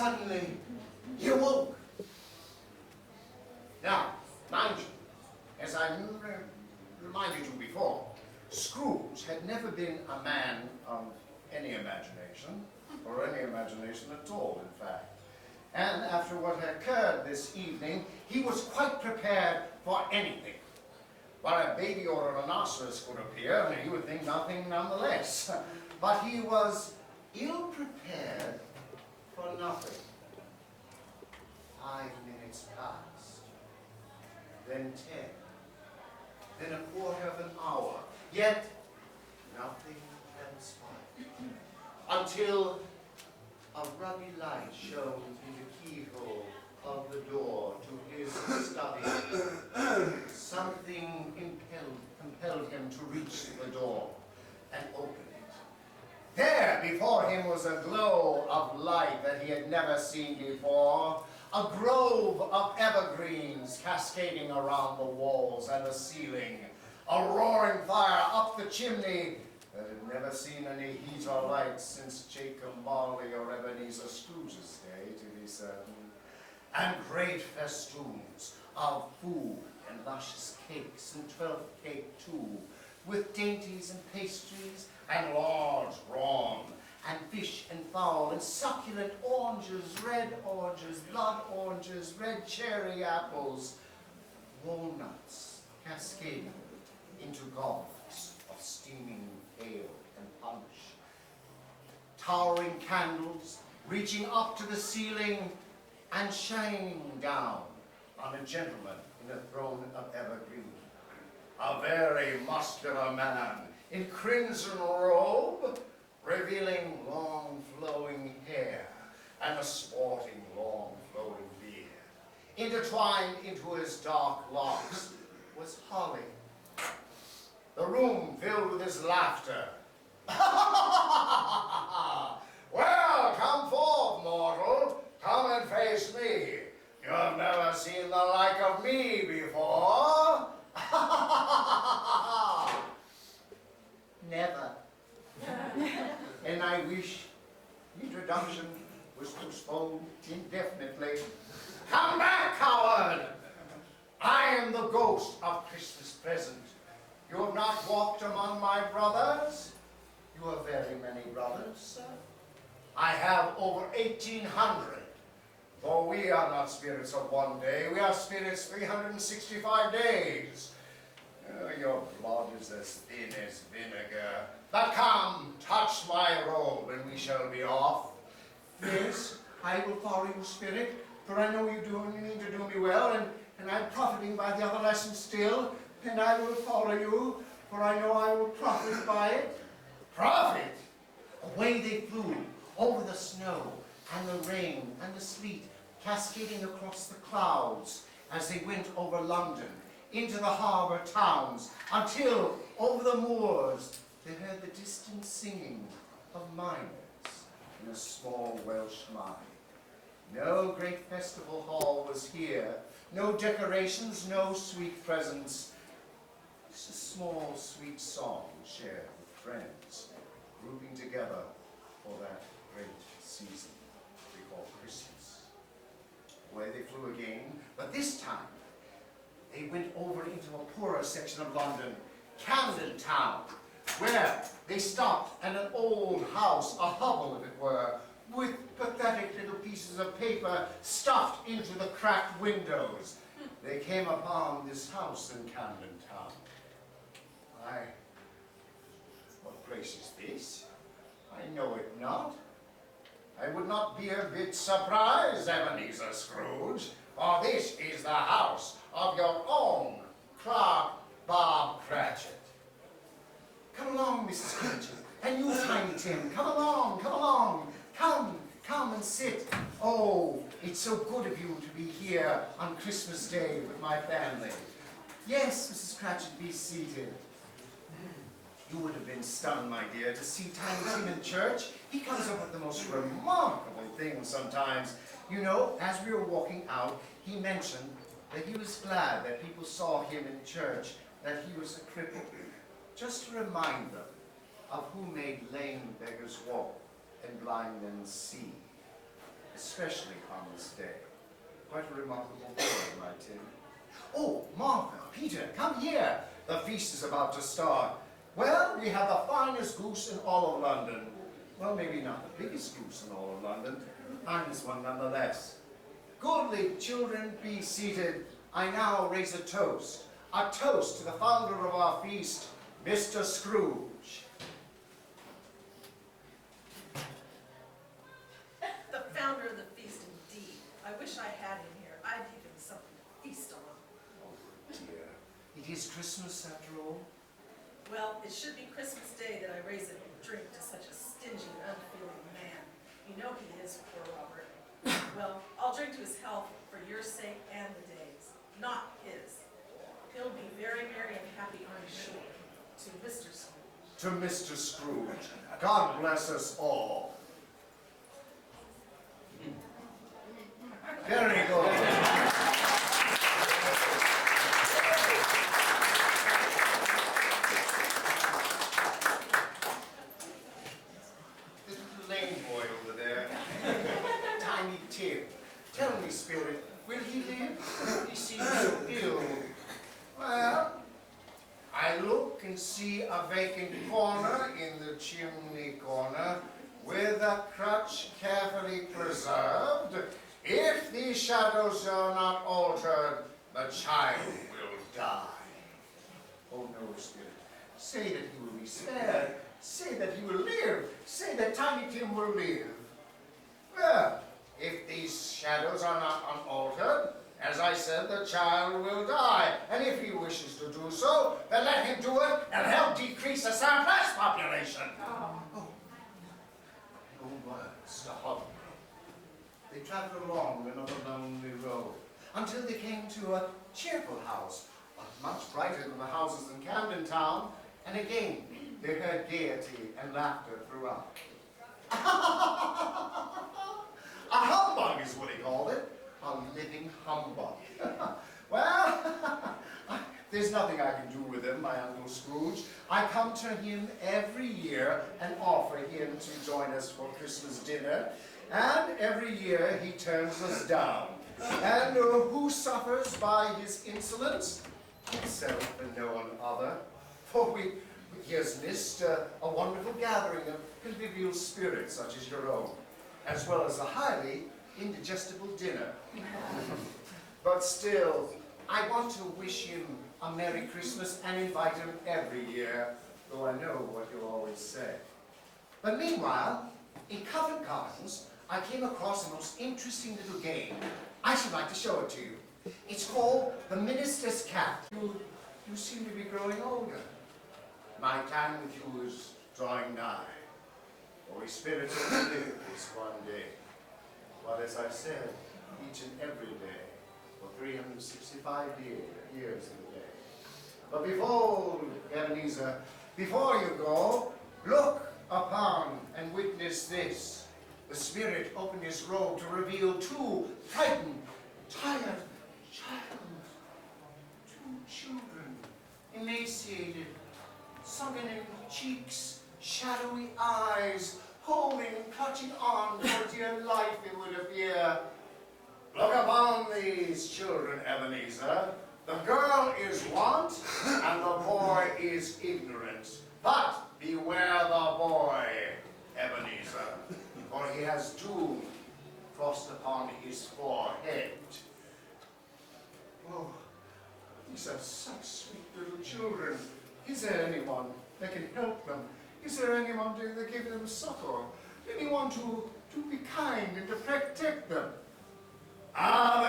suddenly he awoke. Now, mind you, as I reminded you before, Scrooge had never been a man of any imagination, or any imagination at all, in fact. And after what had occurred this evening, he was quite prepared for anything. But a baby or a rhinoceros could appear, and he would think nothing nonetheless. But he was ill-prepared for nothing. 5 minutes passed, then 10, then a quarter of an hour, yet nothing transpired, until a ruddy light shone through the keyhole of the door to his study. Something compelled him to reach the door and open it. There before him was a glow of light that he had never seen before, a grove of evergreens cascading around the walls and the ceiling, a roaring fire up the chimney that had never seen any heat or light since Jacob Marley or Ebenezer Scrooge's day, to be certain, and great festoons of food and luscious cakes, and 12th cake too, with dainties and pastries, and large brawn, and fish and fowl, and succulent oranges, red oranges, blood oranges, red cherry apples, walnuts cascading into goblets of steaming ale and punch, towering candles reaching up to the ceiling and shining down on a gentleman in a throne of evergreen, a very muscular man in crimson robe, revealing long flowing hair and a sporting long flowing beard. Intertwined into his dark locks was holly. The room filled with his laughter. Well, come forth, mortal. Come and face me. You have never seen the like of me before. Never. And I wish introduction was postponed indefinitely. Come back, coward! I am the ghost of Christmas present. You have not walked among my brothers? You have very many brothers, sir. I have over 1,800. For we are not spirits of one day, we are spirits 365 days. Your blood is as thin as vinegar. But come, touch my robe, and we shall be off. Yes, I will follow you, spirit, for I know you mean to do me well, and I'm profiting by the other lesson still, and I will follow you, for I know I will profit by it. Profit? Away they flew, over the snow, and the rain, and the sleet, cascading across the clouds as they went over London, into the harbour towns, until over the moors they heard the distant singing of miners in a small Welsh mine. No great festival hall was here, no decorations, no sweet presents, just a small sweet song shared with friends, grouping together for that great season we call Christmas. Away they flew again, but this time they went over into a poorer section of London, Camden Town, where they stopped at an old house, a hovel if it were, with pathetic little pieces of paper stuffed into the cracked windows. They came upon this house in Camden Town. What place is this? I know it not. I would not be a bit surprised, Ebenezer Scrooge, for this is the house of your own Clark Bob Cratchit. Come along, Mrs. Cratchit, and you, Tiny Tim, come along, come along. Come and sit. Oh, it's so good of you to be here on Christmas Day with my family. Yes, Mrs. Cratchit, be seated. You would have been stunned, my dear, to see Tiny Tim in church. He comes up with the most remarkable things sometimes. You know, as we were walking out, he mentioned that he was glad that people saw him in church, that he was a cripple, just to remind them of who made lame beggars walk and blind men see. especially on this day. Quite a remarkable day, my Tim. Oh, Martha, Peter, come here. The feast is about to start. Well, we have the finest goose in all of London. Well, maybe not the biggest goose in all of London. Finest one nonetheless. Goodly children, be seated. I now raise a toast. A toast to the founder of our feast, Mr. Scrooge. The founder of the feast, indeed. I wish I had him here. I'd give him something to feast on. Oh, dear. It is Christmas after all. Well, it should be Christmas Day that I raise a drink to such a stingy and unfeeling man. You know he is, poor Robert. Well, I'll drink to his health for your sake and the day's, not his. He'll be very merry and happy, I'm sure. To Mr. Scrooge. To Mr. Scrooge. God bless us all. Very good. Tell me, Spirit, will he live? He seems so ill. Well, I look and see a vacant corner in the chimney corner with a crutch carefully preserved. If these shadows are not altered, the child will die. Oh no, Spirit. Say that he will be spared. Say that he will live. Say that Tiny Tim will live. Well, if these shadows are not unaltered, as I said, the child will die. And if he wishes to do so, then let him do it and help decrease the surplus population. Oh. No words to Holland. They traveled along another lonely road until they came to a cheerful house, but much brighter than the houses in Camden Town. And again, they heard gaiety and laughter throughout. A humbug is what he called it. A living humbug. Well, there's nothing I can do with him, my Uncle Scrooge. I come to him every year and offer him to join us for Christmas dinner. And every year he turns us down. And who suffers by his insolence? Himself and no one other. For he has missed a wonderful gathering of convivial spirits such as your own, as well as a highly indigestible dinner. But still, I want to wish him a Merry Christmas and invite him every year, though I know what you'll always say. But meanwhile, in Covent Gardens, I came across a most interesting little game. I should like to show it to you. It's called The Minister's Cat. You seem to be growing older. My time with you is drawing nigh. Holy Spirit will live this one day. But as I said, each and every day, for 365 years in a day. But behold, Ebenezer, before you go, look upon and witness this. The Spirit opened his robe to reveal two frightened, tired two children, emaciated, sunken in cheeks, shadowy eyes, holding and clutching on for dear life, it would appear. Look upon these children, Ebenezer. The girl is want, and the boy is ignorance. But beware the boy, Ebenezer, for he has doom crossed upon his forehead. Oh, these are such sweet little children. Is there anyone that can help them? Is there anyone to give them succor? Anyone to be kind and to protect them? Ah,